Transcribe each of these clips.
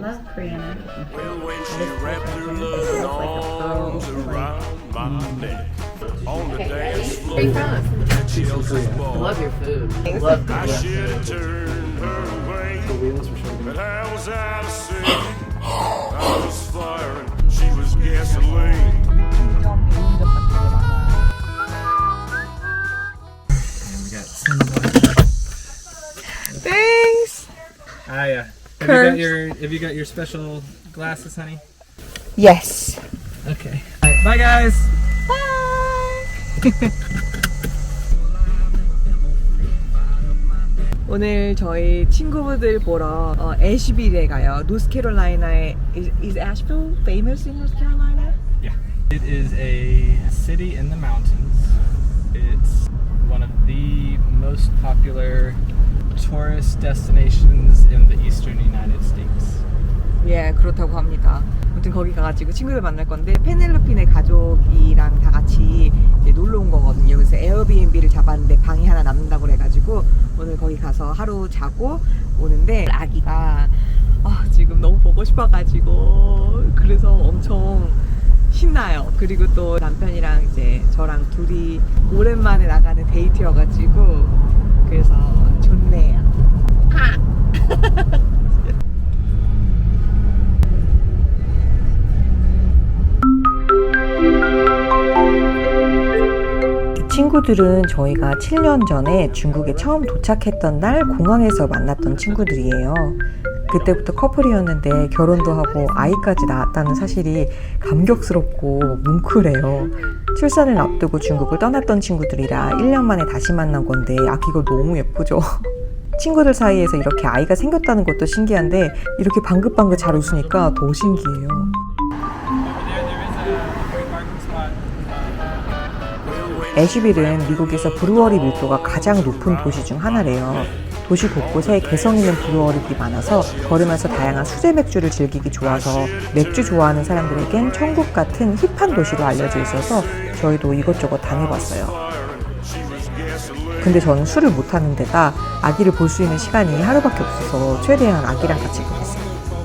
love Korean. Well, when she wrapped her loving arms around my neck on the dance floor, Where you from? Chelsea's ball, Love your food. I should have turned her away, but how was I to say I was fire and she was gasoline? Thanks. Ah, yeah. Curves. Have you got your special glasses, honey? Yes. Okay. All right, bye, guys. 오늘 저희 친구들 보러 애쉬빌에 가요. 노스캐롤라이나에 is Asheville famous in North Carolina? Yeah. It is a city in the mountains. It's one of the most popular tourist destinations in the eastern United States. 예, 그렇다고 합니다. 아무튼 거기 가가지고 친구들 만날 건데 페넬로피네 가족이랑 다 같이 이제 놀러 온 거거든요. 그래서 에어비앤비를 잡았는데 방이 하나 남는다고 그래가지고 오늘 거기 가서 하루 자고 오는데 아기가 지금 너무 보고 싶어가지고 그래서 엄청 신나요. 그리고 또 남편이랑 이제 저랑 둘이 오랜만에 나가는 데이트여가지고 그래서 좋네요. 친구들은 저희가 7년 전에 중국에 처음 도착했던 날 공항에서 만났던 친구들이에요. 그때부터 커플이었는데 결혼도 하고 아이까지 낳았다는 사실이 감격스럽고 뭉클해요. 출산을 앞두고 중국을 떠났던 친구들이라 1년 만에 다시 만난 건데 아기가 너무 예쁘죠. 친구들 사이에서 이렇게 아이가 생겼다는 것도 신기한데 이렇게 방긋방긋 잘 웃으니까 더 신기해요. 애쉬빌은 미국에서 브루어리 밀도가 가장 높은 도시 중 하나래요. 도시 곳곳에 개성 있는 브루어리들이 많아서 걸으면서 다양한 수제 맥주를 즐기기 좋아서 맥주 좋아하는 사람들에겐 천국 같은 힙한 도시로 알려져 있어서 저희도 이것저것 다녀봤어요. 근데 저는 술을 못하는 데다 아기를 볼 수 있는 시간이 하루밖에 없어서 최대한 아기랑 같이 보냈어요.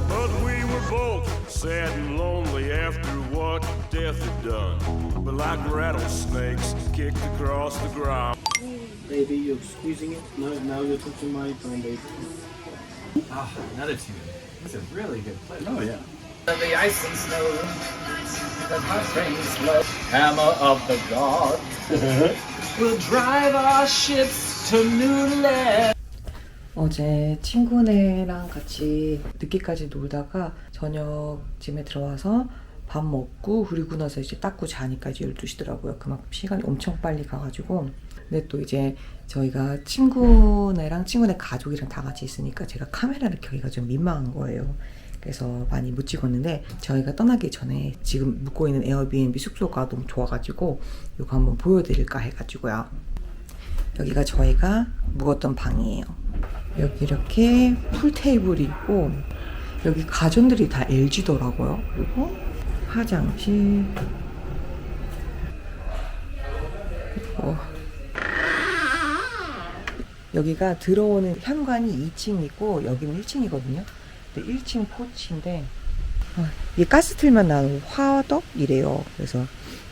But we were both sad and lonely after what death had done. But like rattlesnakes kicked across the ground. Baby, you're squeezing it. Now you're touching my tongue, baby. Ah, another tune. It's a really good place. Oh yeah. The ice and snow, the heartstrings blow. Hammer of the god will drive our ships to new land. 어제 친구네랑 같이 늦게까지 놀다가 저녁쯤에 들어와서 밥 먹고 그리고 나서 이제 닦고 자니까 이제 12시더라고요. 그만큼 시간이 엄청 빨리 가가지고. 근데 또 이제 저희가 친구네랑 친구네 가족이랑 다 같이 있으니까 제가 카메라를 켜기가 좀 민망한 거예요. 그래서 많이 못 찍었는데 저희가 떠나기 전에 지금 묵고 있는 에어비앤비 숙소가 너무 좋아가지고 이거 한번 보여드릴까 해가지고요. 여기가 저희가 묵었던 방이에요. 여기 이렇게 풀 테이블이 있고 여기 가전들이 다 LG더라고요. 그리고 화장실 그리고 여기가 들어오는 현관이 2층이고 여기는 1층이거든요. 근데 1층 포치인데 이게 가스 틀면 나는 화덕이래요. 그래서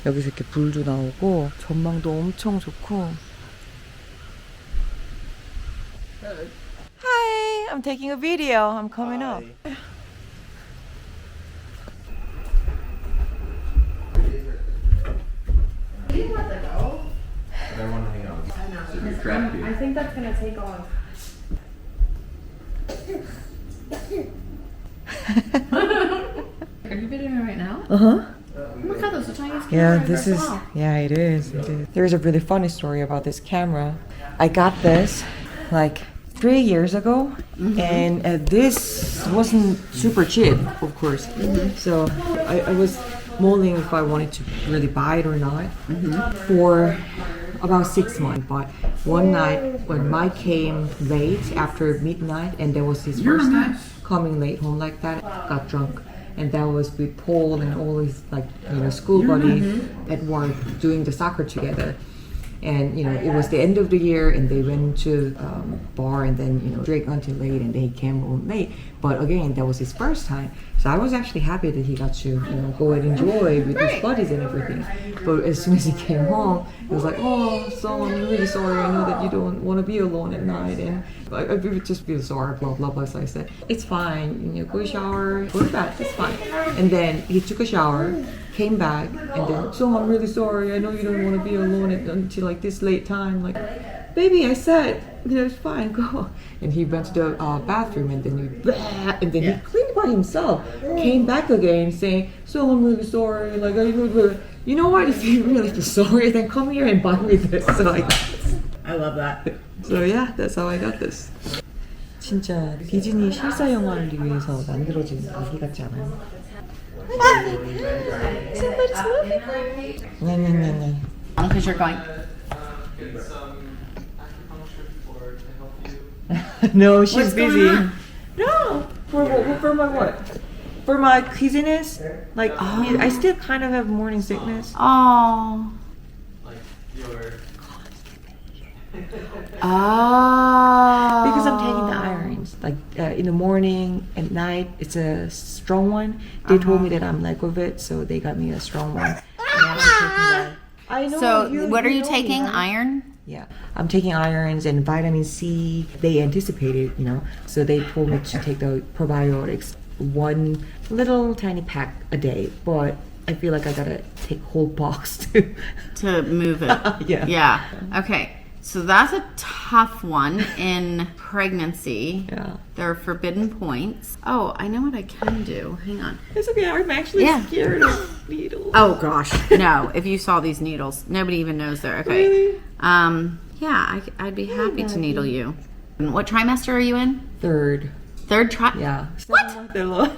여기서 이렇게 불도 나오고 전망도 엄청 좋고. Hi, I'm taking a video. I'm coming up. I think that's gonna take off. Are you videoing right now? Uh-huh. Look how those Chinese cameras. Yeah, this is, yeah, it is. There's a really funny story about this camera. I got this like 3 years ago, and this wasn't super cheap, of course. So I was mulling if I wanted to really buy it or not for about 6 months. But one night when Mike came late after midnight, and there was his first time coming late home like that, got drunk. And that was with Paul and all his school buddies at work doing the soccer together. And it was the end of the year, and they went to bar and then drank until late, and they came home late. But again, that was his first time, so I was actually happy that he got to go and enjoy with his buddies and everything. But as soon as he came home, he was like, "Oh, so I'm really sorry. I know that you don't want to be alone at night, and I just feel sorry." Blah blah blah. So I said, "It's fine. Go shower, go to bed. It's fine." And then he took a shower, came back, and then, "So I'm really sorry. I know you don't want to be alone until like this late time." Like, "Baby, I said, it's fine. Go." And he went to the bathroom, and then he cleaned by himself. Came back again, saying, "So I'm really sorry. Like, you know what? If you really feel sorry, then come here and buy me this." So I love that. So yeah, that's how I got this. 진짜 디즈니 실사 영화를 위해서 만들어진 얘기 같지 않아요? Somebody's moving. 네. Because you're going. No, she's What's busy. going on? No, for my what? For my queasiness. Like, I still kind of have morning sickness. Oh. Like your Because I'm taking the irons. Like in the morning, at night, it's a strong one. They told me that I'm like with it, so they got me a strong one. And I'm taking that. I know. So, what are you know taking? me, right? Iron? Yeah, I'm taking irons and vitamin C. They anticipated, so they told me to take the probiotics, one little tiny pack a day. But I feel like I gotta take whole box To move it. Yeah. Yeah. Okay. So that's a tough one in pregnancy. Yeah. There are forbidden points. Oh, I know what I can do. Hang on. It's okay. I'm actually Yeah. scared of needles. Oh gosh. No, if you saw these needles, nobody even knows they're okay. Really? Yeah, I'd be happy to needle you. What trimester are you in? Third. Third tri. Yeah. What? What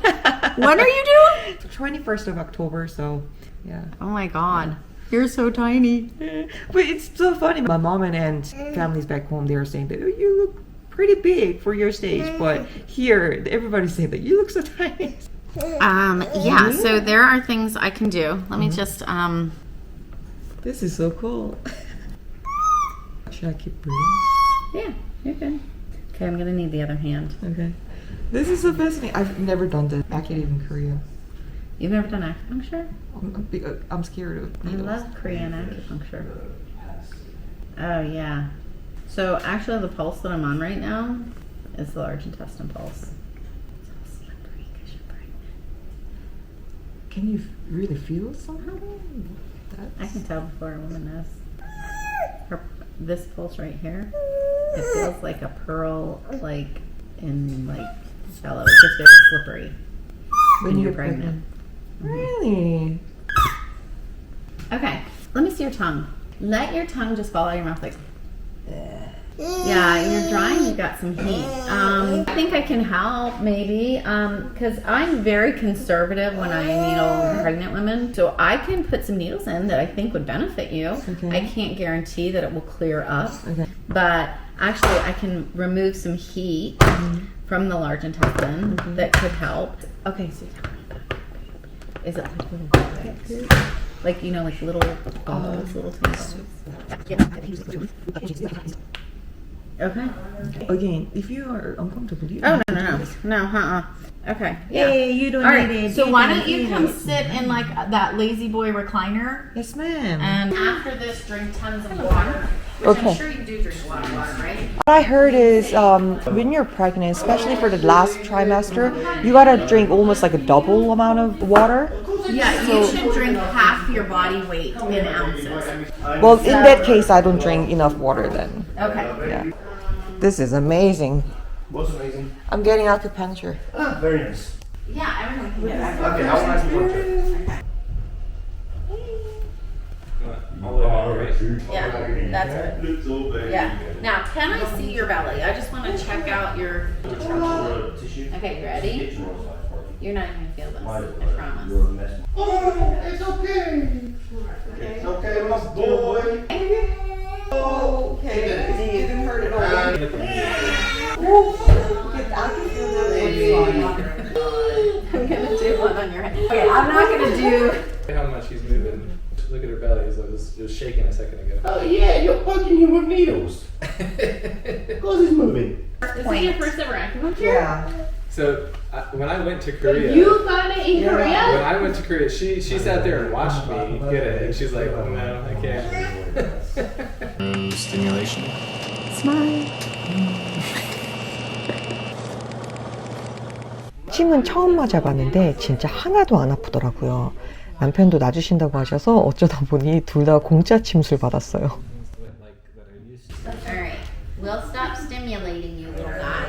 What are you doing? 21st of October. So, yeah. Oh my god. You're so tiny. But it's so funny. My mom and aunt's families back home, they were saying that, "Oh, you look pretty big for your stage," but here everybody's saying that you look so tiny. Yeah, so there are things I can do. Let me just This is so cool. Should I keep breathing? yeah, you're good. Okay, I'm gonna need the other hand. Okay. This is so fascinating. I've never done that acupuncture in Korea. You've never done acupuncture? I'm scared of I needles. love Korean acupuncture. Oh yeah. So actually the pulse that I'm on right now is the large intestine pulse. It's all slippery because you're pregnant. Can you really feel somehow? I can tell before a woman knows. This pulse right here, it feels like a pearl, like in like jello. It's just very slippery when you're pregnant. Really? Okay, let me see your tongue. Let your tongue just fall out of your mouth like. Yeah, you're dry and you've got some heat. I think I can help maybe because I'm very conservative when I needle pregnant women. So I can put some needles in that I think would benefit you. Okay. I can't guarantee that it will clear up. Okay. But actually I can remove some heat from the large intestine that could help. Okay, so tell me about it. Is it like little bags? Like, like little balls, little tiny balls? Okay. Again, if you are uncomfortable, you Oh, don't have to do no. this. No, Okay. Yeah. Hey, you don't All need right. it. So why don't need you come it. sit in like that lazy boy recliner? Yes, ma'am. And after this, drink tons of water. Which Okay. I'm sure you do drink a lot of water, right? What I heard is when you're pregnant, especially for the last trimester, you gotta drink almost like a double amount of water. Yeah, you should drink half your body weight in ounces. Well, in that case, I don't drink enough water then. Okay. Yeah. This is amazing. What's amazing? I'm getting acupuncture. Very nice. Yeah, everyone can get that. Okay, how nice was it? Yeah, that's it. Yeah. Now, can I see your belly? I just want to check out your. Okay, you ready? You're not even gonna feel this. I promise. It's okay. It's okay, my boy. Okay, it didn't hurt at all. I'm gonna do one on your head. Okay, I'm not gonna do. How much he's moving. look at her belly. It was shaking a second ago. Oh yeah, you're poking him with needles. Of course he's moving. This is your first ever acupuncture? Yeah. So when I went to Korea, You got it in when Korea? I went to Korea, she sat there and watched me get it, and she's like, "Oh no, I can't." Stimulation. 침은 처음 맞아봤는데 진짜 하나도 안 아프더라고요. 남편도 놔주신다고 하셔서 어쩌다 보니 둘 다 공짜 침술 받았어요. Alright, we'll stop stimulating you, little guy.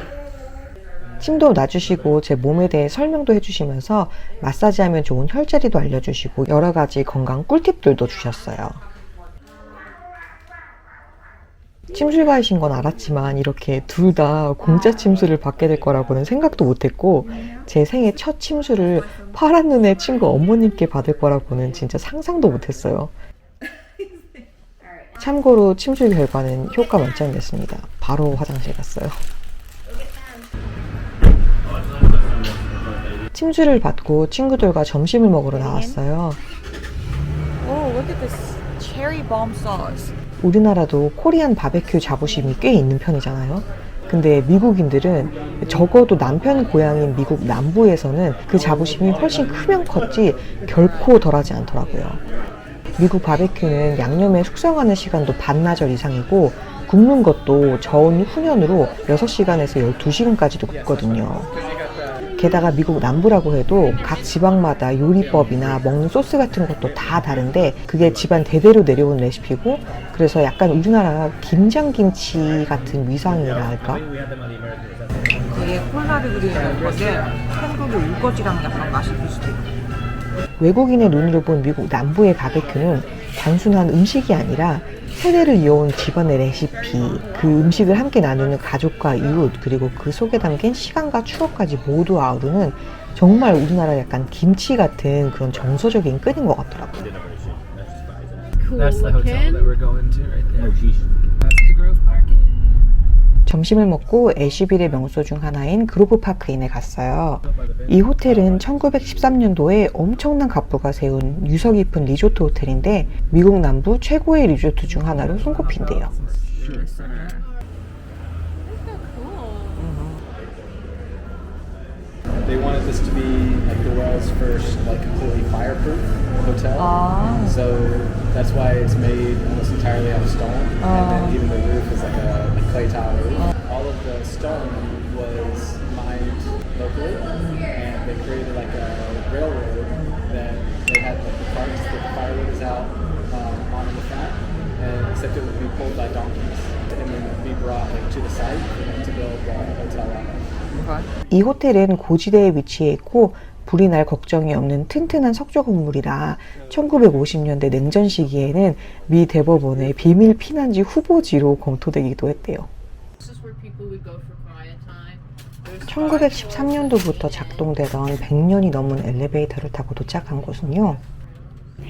침도 놔주시고 제 몸에 대해 설명도 해주시면서 마사지하면 좋은 혈자리도 알려주시고 여러 가지 건강 꿀팁들도 주셨어요. 침술가이신 건 알았지만 이렇게 둘 다 공짜 침술을 받게 될 거라고는 생각도 못했고 제 생애 첫 침술을 파란 눈의 친구 어머님께 받을 거라고는 진짜 상상도 못했어요. 참고로 침술 결과는 효과 만점이었습니다. 바로 화장실 갔어요. 침술을 받고 친구들과 점심을 먹으러 나왔어요. Oh, look at this cherry bomb sauce. 우리나라도 코리안 바베큐 자부심이 꽤 있는 편이잖아요. 근데 미국인들은 적어도 남편 고향인 미국 남부에서는 그 자부심이 훨씬 크면 컸지 결코 덜하지 않더라고요. 미국 바베큐는 양념에 숙성하는 시간도 반나절 이상이고 굽는 것도 저온 훈연으로 6시간에서 12시간까지도 굽거든요. 게다가 미국 남부라고 해도 각 지방마다 요리법이나 먹는 소스 같은 것도 다 다른데 그게 집안 대대로 내려온 레시피고 그래서 약간 우리나라 김장김치 같은 위상이라 할까? 되게 콜라를 그리는 건데 한국의 우거지랑 약간 맛이 비슷해요. 외국인의 눈으로 본 미국 남부의 바베큐는 단순한 음식이 아니라 세대를 이어온 집안의 레시피, 그 음식을 함께 나누는 가족과 이웃, 그리고 그 속에 담긴 시간과 추억까지 모두 아우르는 정말 우리나라 약간 김치 같은 그런 정서적인 끈인 것 같더라고요. That's the hotel that we're going to right there. That's the Grove Park Inn. 점심을 먹고 애쉬빌의 명소 중 하나인 그로브 파크인에 갔어요. 이 호텔은 1913년도에 엄청난 갑부가 세운 유서 깊은 리조트 호텔인데 미국 남부 최고의 리조트 중 하나로 손꼽힌대요. They wanted this to be like the world's first like completely fireproof hotel. So that's why it's made almost entirely out of stone. And then even the roof is like a clay tile roof. All of the stone was mined locally, and they created like a railroad that they had like the carts that the firewood is out on in the front, and except it would be pulled by donkeys and then be brought like to the site for them to build the hotel on. 이 호텔은 고지대에 위치해 있고 불이 날 걱정이 없는 튼튼한 석조 건물이라 1950년대 냉전 시기에는 미 대법원의 비밀 피난지 후보지로 검토되기도 했대요. 1913년도부터 작동되던 100년이 넘은 엘리베이터를 타고 도착한 곳은요.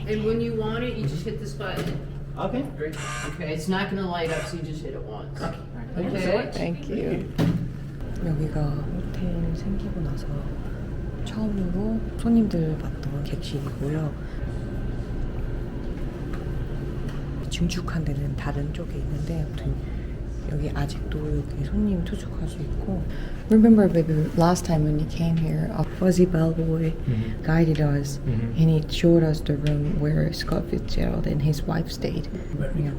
And when you want it, you just hit this button. Okay, great. Okay, it's not going to light up, so you just hit it once. Okay. Thank you. 여기가 호텔 생기고 나서 처음으로 손님들 봤던 객실이고요. 증축한 데는 다른 쪽에 있는데 아무튼 여기 아직도 여기 손님 투숙할 수 있고. Remember, baby, last time when you came here, a fuzzy bellboy guided us, and he showed us the room where Scott Fitzgerald and his wife stayed. Yeah,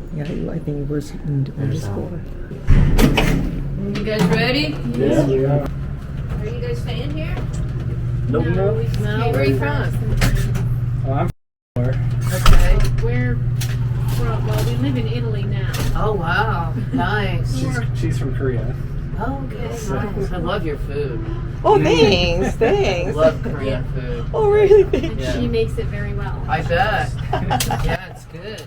I think it was on this floor. You guys ready? Yeah, we are. Are you guys staying here? No, no. No. Where are you from? Oh, I'm Okay. We're from, well, we live in Italy now. Oh wow, nice. She's from Korea. Oh, okay, nice. I love your food. Oh, thanks, I thanks. love Korean food. Oh, really? And she makes it very well. I bet. Yeah, it's good.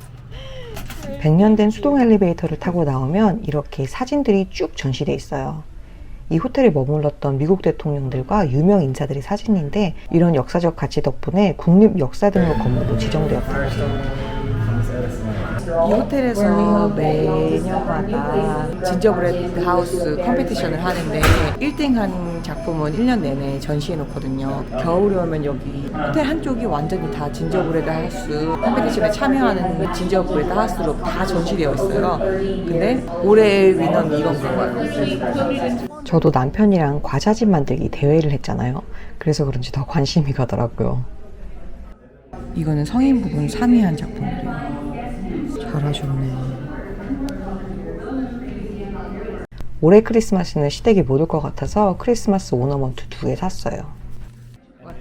100년 된 수동 엘리베이터를 타고 나오면 이렇게 사진들이 쭉 전시돼 있어요. 이 호텔에 머물렀던 미국 대통령들과 유명 인사들의 사진인데 이런 역사적 가치 덕분에 국립 역사 등록 건물로 지정되었다고 해요. 이 호텔에서 매년마다 진저브레드 하우스 컴피티션을 하는데 1등 한 작품은 1년 내내 전시해 놓거든요. 겨울에 오면 여기 호텔 한쪽이 완전히 다 진저브레드 하우스 컴피티션에 참여하는 진저브레드 하우스로 다 전시되어 있어요. 근데 올해의 위너는 이건 거예요. 저도 남편이랑 과자집 만들기 대회를 했잖아요. 그래서 그런지 더 관심이 가더라고요. 이거는 성인 부분 3위 한 작품이래요. 잘하셨네. 올해 크리스마스는 시댁이 못 올 것 같아서 크리스마스 오너먼트 2개 샀어요.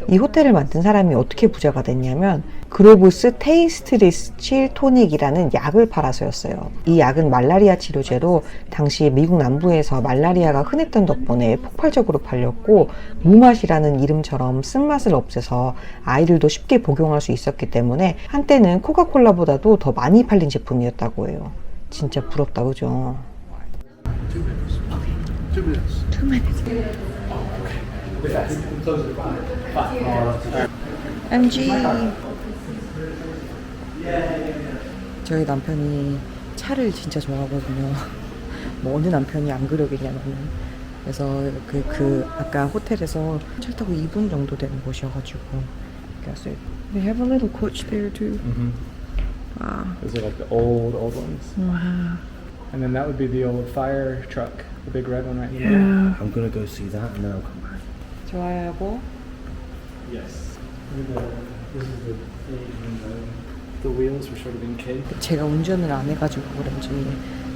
이 호텔을 만든 사람이 어떻게 부자가 됐냐면 그로브스 테이스트리스 칠 토닉이라는 약을 팔아서였어요. 이 약은 말라리아 치료제로 당시 미국 남부에서 말라리아가 흔했던 덕분에 폭발적으로 팔렸고 무맛이라는 이름처럼 쓴맛을 없애서 아이들도 쉽게 복용할 수 있었기 때문에 한때는 코카콜라보다도 더 많이 팔린 제품이었다고 해요. 진짜 부럽다, 그죠? 2 minutes. 2 minutes. MG. 저희 남편이 차를 진짜 좋아하거든요. 뭐 어느 남편이 안 그러겠냐면은. 그래서 아까 호텔에서 차 타고 2분 정도 되는 곳이어가지고. 그래서 they have a little coach there too. Wow. Those are like the old ones. And then that would be the old fire truck, the big red one right here. I'm gonna go see that and then I'll come back. 좋아요, 여보. Yes. This is the wheels were sort of encased. 제가 운전을 안 해가지고 그런지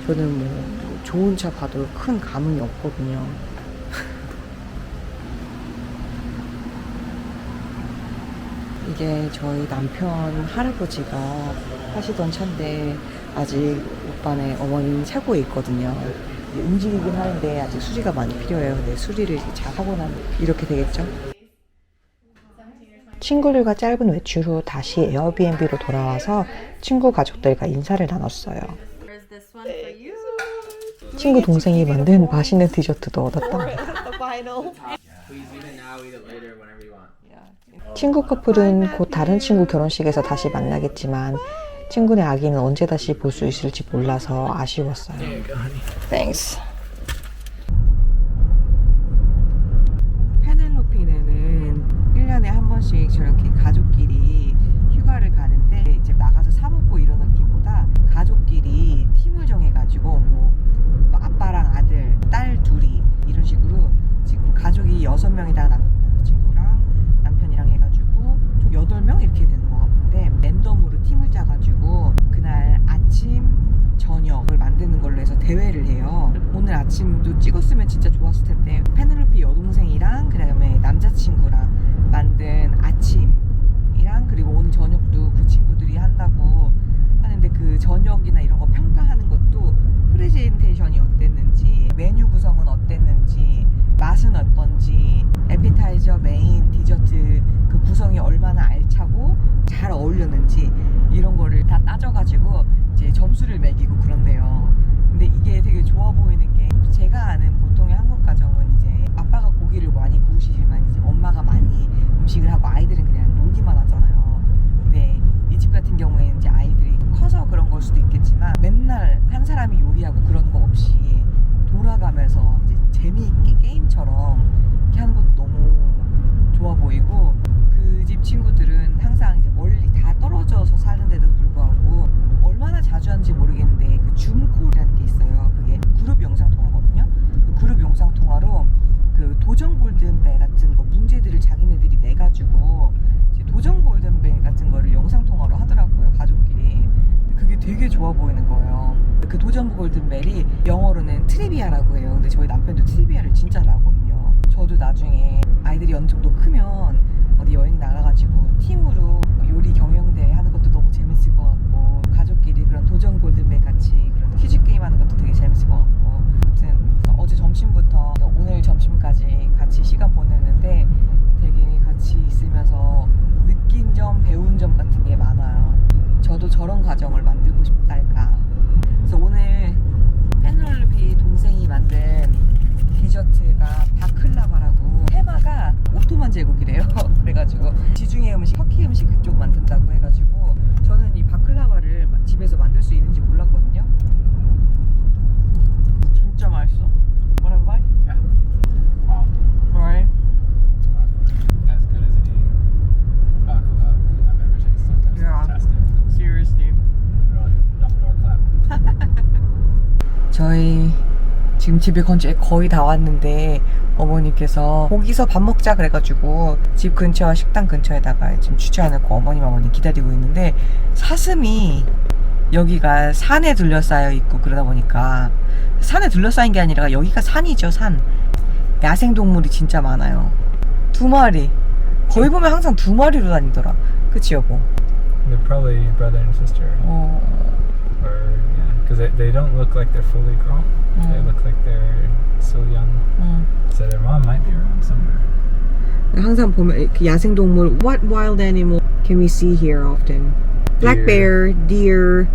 저는 뭐 좋은 차 봐도 큰 감흥이 없거든요. 이게 저희 남편 할아버지가 하시던 차인데 아직 오빠네 어머니 차고에 있거든요. 움직이긴 하는데 아직 수리가 많이 필요해요. 근데 수리를 잘 하고 나면 이렇게 되겠죠? 친구들과 짧은 외출 후 다시 에어비앤비로 돌아와서 친구 가족들과 인사를 나눴어요. 친구 동생이 만든 맛있는 디저트도 얻었다. 친구 커플은 곧 다른 친구 결혼식에서 다시 만나겠지만 친구네 아기는 언제 다시 볼 수 있을지 몰라서 아쉬웠어요. Thanks. 페넬로피네는 1년에 한 번씩 저렇게 가족끼리 휴가를 가는데 이제 나가서 사 먹고 이러기보다 가족끼리 팀을 정해가지고 뭐 아빠랑 아들, 딸 둘이 이런 식으로 지금 가족이 6명이다 남자친구랑 남편이랑 해가지고 총 8명 이렇게 되는 것 같은데 랜덤으로 팀을 짜가지고 그날 아침 저녁을 만드는 걸로 해서 대회를 해요. 오늘 아침도 찍었으면 진짜 좋았을 텐데 페넬로피 여동생이랑 그 다음에 남자친구랑 만든 아침이랑 그리고 오늘 저녁도 그 친구들이 한다고 하는데 그 저녁이나 이런 거 평가하는 것도 프레젠테이션이 어땠는지 메뉴 구성은 어땠는지 맛은 어떤지 에피타이저, 메인, 디저트 그 구성이 얼마나 알차고 잘 어울렸는지 이런 거를 다 따져가지고 이제 점수를 매기고 그런데요. 근데 이게 되게 좋아 보이는 게 제가 아는 보통의 한국 가정은 이제 아빠가 고기를 많이 구우시지만 이제 엄마가 많이 음식을 하고 아이들은 그냥 놀기만 하잖아요. 근데 이 집 같은 경우에는 이제 아이들이 커서 그런 걸 수도 있겠지만 맨날 한 사람이 요리하고 그런 거 없이 돌아가면서 이제 재미있게 게임처럼 이렇게 하는 것도 너무 좋아 보이고 그 집 친구들은 항상 이제 멀리 다 떨어져서 사는데도 불구하고 얼마나 자주 하는지 모르겠는데 그 줌콜이라는 게 있어요. 그게 그룹 영상 통화거든요. 그 그룹 영상 통화로 그 도전 골든벨 같은 거 문제들을 자기네들이 내가지고 이제 도전 골든벨 같은 거를 영상 통화로 하더라고요, 가족끼리. 그게 되게 좋아 보이는 거예요. 그 도전 골든벨이 영어로는 트리비아라고 해요. 근데 저희 남편도 트리비아를 진짜 잘하거든요. 저도 나중에 아이들이 어느 정도 크면 어디 여행 나가가지고 팀으로 요리 경영대회 하는 것도 너무 재밌을 것 같고 가족끼리 그런 도전 골든벨 같이 그런 퀴즈 게임 하는 것도 되게 재밌을 것 같고 아무튼 어제 점심부터 오늘 점심까지 같이 시간 보냈는데 되게 같이 있으면서 느낀 점, 배운 점 같은 게 많아요. 저도 저런 가정을 만들고 싶달까. 그래서 오늘 페넬로피 동생이 만든 디저트가 바클라바라고 테마가 오토만 제국이래요. 그래가지고 지중해 음식, 터키 음식 그쪽 만든다고 해가지고 저는 이 바클라바를 집에서 만들 수 있는지 몰랐거든요. 진짜 맛있어. Wanna buy? Yeah. Wow. Right. As good as any baklava I've ever tasted. That's Yeah. fantastic. Seriously. Really, Dumbledore clap. 저희 지금 집에 거의 다 왔는데 어머니께서 거기서 밥 먹자 그래가지고 집 근처 식당 근처에다가 지금 주차해놓고 어머님 기다리고 있는데 사슴이 여기가 산에 둘러싸여 있고 그러다 보니까 산에 둘러싸인 게 아니라 여기가 산이죠. 산. 야생동물이 진짜 많아요. 2마리. 거기 보면 항상 2마리로 다니더라. 그치 여보? They're probably brother and sister. Or yeah, because they don't look like they're fully grown. They look like they're still young. So their mom might be around somewhere. 항상 보면 그 야생동물 What wild animal can we see here often? Black bear, deer,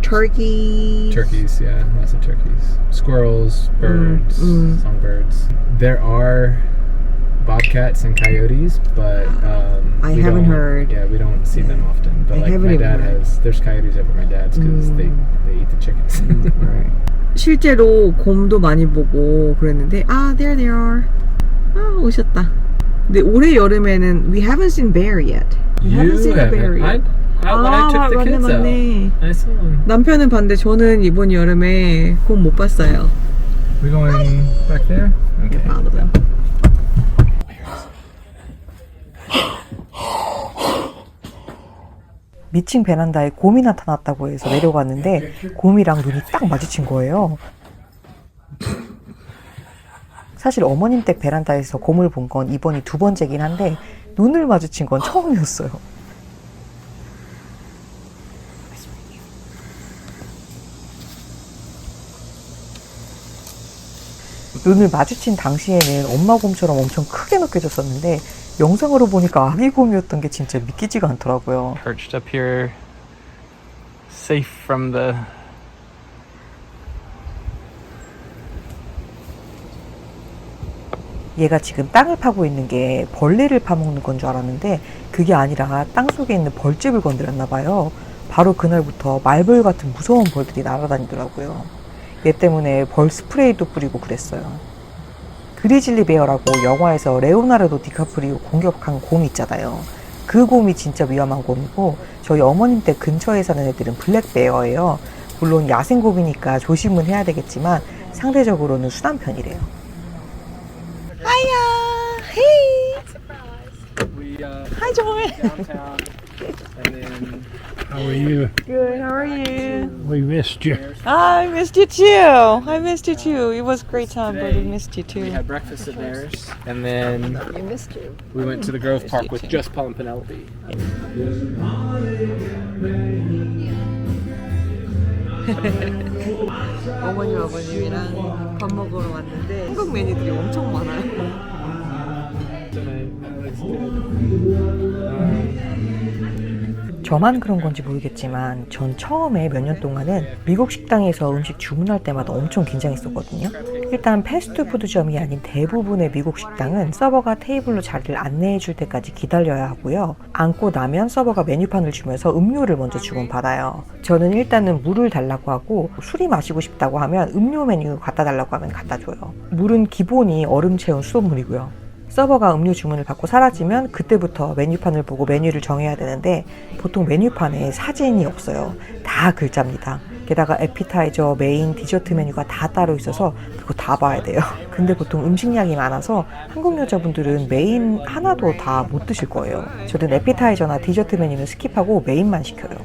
turkey. Turkeys, yeah, lots of turkeys. Squirrels, birds, songbirds. There are bobcats and coyotes, but I we haven't don't- heard. Yeah, we don't see them often. But I like haven't my even dad heard. has, there's coyotes over my dad's because they eat the chickens. 실제로 곰도 많이 보고 그랬는데 there they are. 오셨다. 근데 올해 여름에는 we haven't seen bear yet. We haven't seen a bear yet. When I took the kids out, 맞네. I saw them. 남편은 봤는데 저는 이번 여름에 곰 못 봤어요. We going back there? Okay. Follow them. 미층 베란다에 곰이 나타났다고 해서 내려갔는데 곰이랑 눈이 딱 마주친 거예요. 사실 어머님 댁 베란다에서 곰을 본 건 이번이 2번째긴 한데 눈을 마주친 건 처음이었어요. 눈을 마주친 당시에는 엄마 곰처럼 엄청 크게 느껴졌었는데 영상으로 보니까 아기 곰이었던 게 진짜 믿기지가 않더라고요. Perched up here, safe from the. 얘가 지금 땅을 파고 있는 게 벌레를 파먹는 건 줄 알았는데 그게 아니라 땅 속에 있는 벌집을 건드렸나 봐요. 바로 그날부터 말벌 같은 무서운 벌들이 날아다니더라고요. 얘 때문에 벌 스프레이도 뿌리고 그랬어요. 그리즐리 베어라고 영화에서 레오나르도 디카프리오 공격한 곰이 있잖아요. 그 곰이 진짜 위험한 곰이고 저희 어머님 댁 근처에 사는 애들은 블랙 베어예요. 물론 야생곰이니까 조심은 해야 되겠지만 상대적으로는 순한 편이래요. 하이야! 헤이! We Hi, Joy! downtown, and then How are you? Good, how are you? We missed you. I missed you too! I missed you too. It was a great time, but we missed you we too. had breakfast at theirs, and then we went to the Grove Park with just Paul and Penelope. 어머님 아버님이랑 밥 먹으러 왔는데 한국 메뉴들이 엄청 많아요. That looks good. 저만 그런 건지 모르겠지만 전 처음에 몇 년 동안은 미국 식당에서 음식 주문할 때마다 엄청 긴장했었거든요. 일단 패스트푸드점이 아닌 대부분의 미국 식당은 서버가 테이블로 자리를 안내해 줄 때까지 기다려야 하고요. 앉고 나면 서버가 메뉴판을 주면서 음료를 먼저 주문받아요. 저는 일단은 물을 달라고 하고 술이 마시고 싶다고 하면 음료 메뉴 갖다 달라고 하면 갖다 줘요. 물은 기본이 얼음 채운 수돗물이고요. 서버가 음료 주문을 받고 사라지면 그때부터 메뉴판을 보고 메뉴를 정해야 되는데 보통 메뉴판에 사진이 없어요. 다 글자입니다. 게다가 에피타이저, 메인, 디저트 메뉴가 다 따로 있어서 그거 다 봐야 돼요. 근데 보통 음식량이 많아서 한국 여자분들은 메인 하나도 다 못 드실 거예요. 저는 에피타이저나 디저트 메뉴는 스킵하고 메인만 시켜요.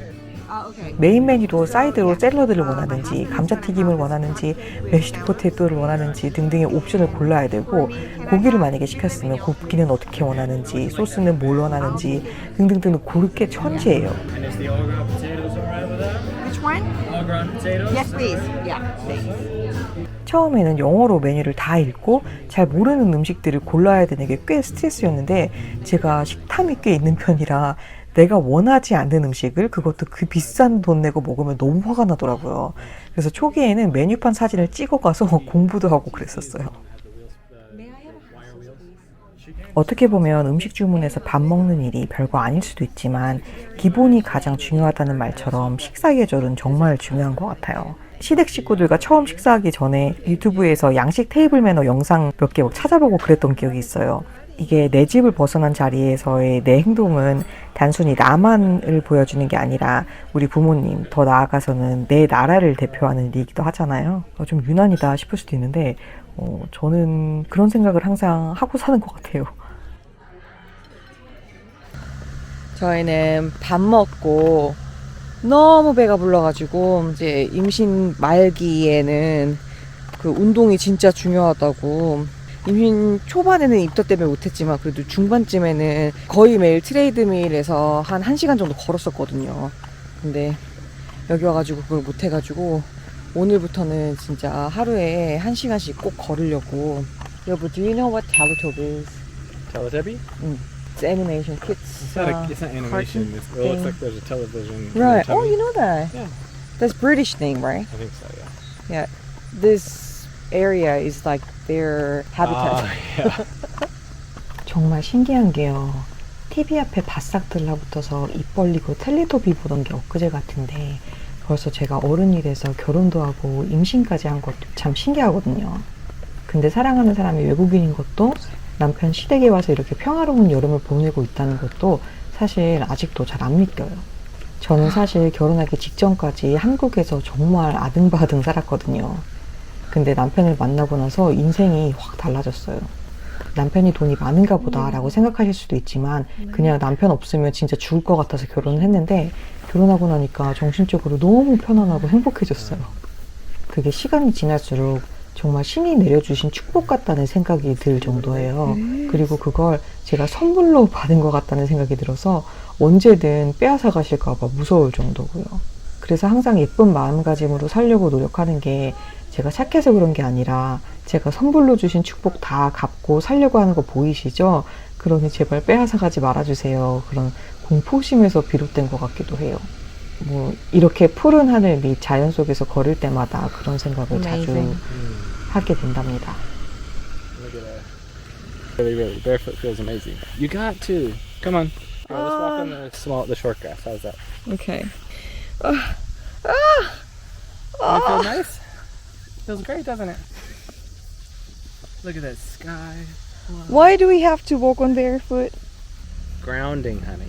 메인 메뉴도 사이드로 샐러드를 원하는지 감자튀김을 원하는지 메시드 포테이토를 원하는지 등등의 옵션을 골라야 되고 고기를 만약에 시켰으면 굽기는 어떻게 원하는지 소스는 뭘 원하는지 등등등 고를 게 천지예요. And is the all ground potatoes alright with that? Which one? All ground potatoes? Yes, please. Yeah, thanks. 처음에는 영어로 메뉴를 다 읽고 잘 모르는 음식들을 골라야 되는 게 꽤 스트레스였는데 제가 식탐이 꽤 있는 편이라 내가 원하지 않는 음식을 그것도 그 비싼 돈 내고 먹으면 너무 화가 나더라고요. 그래서 초기에는 메뉴판 사진을 찍어가서 공부도 하고 그랬었어요. 어떻게 보면 음식 주문해서 밥 먹는 일이 별거 아닐 수도 있지만 기본이 가장 중요하다는 말처럼 식사 계절은 정말 중요한 것 같아요. 시댁 식구들과 처음 식사하기 전에 유튜브에서 양식 테이블 매너 영상 몇 개 찾아보고 그랬던 기억이 있어요. 이게 내 집을 벗어난 자리에서의 내 행동은 단순히 나만을 보여주는 게 아니라 우리 부모님, 더 나아가서는 내 나라를 대표하는 일이기도 하잖아요. 좀 유난이다 싶을 수도 있는데 저는 그런 생각을 항상 하고 사는 것 같아요. 저희는 밥 먹고 너무 배가 불러가지고 이제 임신 말기에는 그 운동이 진짜 중요하다고, 임신 초반에는 입덧 때문에 못했지만 그래도 중반쯤에는 거의 매일 트레이드밀에서 한 1시간 정도 걸었었거든요. 근데 여기 와가지고 그걸 못해가지고 오늘부터는 진짜 하루에 1시간씩 꼭 걸으려고. 여보, do you know what Teletubby is? Teletubby? It's animation. Kids. It's not animation. It looks like there's a television. in Right. their Oh, tummy. you know that. Yeah. That's British thing, right? I think so, yeah. Yeah. This area is like their habitat. Yeah. 정말 신기한 게요. TV 앞에 바싹 들러붙어서 입 벌리고 텔레토비 보던 게 엊그제 같은데 벌써 제가 어른이 돼서 결혼도 하고 임신까지 한 것도 참 신기하거든요. 근데 사랑하는 사람이 외국인인 것도, 남편 시댁에 와서 이렇게 평화로운 여름을 보내고 있다는 것도 사실 아직도 잘 안 믿겨요. 저는 사실 결혼하기 직전까지 한국에서 정말 아등바등 살았거든요. 근데 남편을 만나고 나서 인생이 확 달라졌어요. 남편이 돈이 많은가 보다라고 생각하실 수도 있지만 그냥 남편 없으면 진짜 죽을 것 같아서 결혼을 했는데, 결혼하고 나니까 정신적으로 너무 편안하고 행복해졌어요. 그게 시간이 지날수록 정말 신이 내려주신 축복 같다는 생각이 들 정도예요. 그리고 그걸 제가 선물로 받은 것 같다는 생각이 들어서 언제든 빼앗아 가실까 봐 무서울 정도고요. 그래서 항상 예쁜 마음가짐으로 살려고 노력하는 게 제가 착해서 그런 게 아니라 제가 선물로 주신 축복 다 갚고 살려고 하는 거 보이시죠? 그러니 제발 빼앗아 가지 말아주세요. 그런 공포심에서 비롯된 것 같기도 해요. 뭐 이렇게 푸른 하늘 및 자연 속에서 걸을 때마다 그런 생각을 자주 하게 된답니다. Look at that. Really, barefoot feels amazing. You got to. Come on. Here, let's walk on the short grass. How's that? Okay. Doesn't it feel nice? Feels great, doesn't it? Look at that sky. Why do we have to walk on barefoot? Grounding, honey.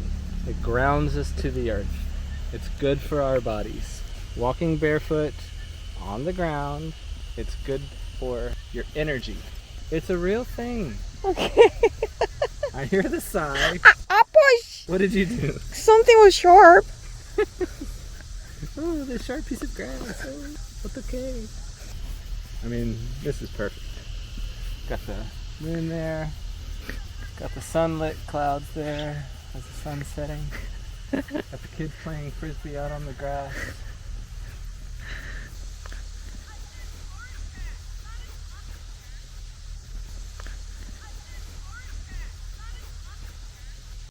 It grounds us to the earth. It's good for our bodies. Walking barefoot on the ground, it's good for your energy. It's a real thing. Okay. I hear the sigh. Push! What did you do? Something was sharp. Oh, the sharp piece of grass. Oh, that's okay. I mean, this is perfect. Got the moon there. Got the sunlit clouds there as the sun's setting. Got the kids playing frisbee out on the grass.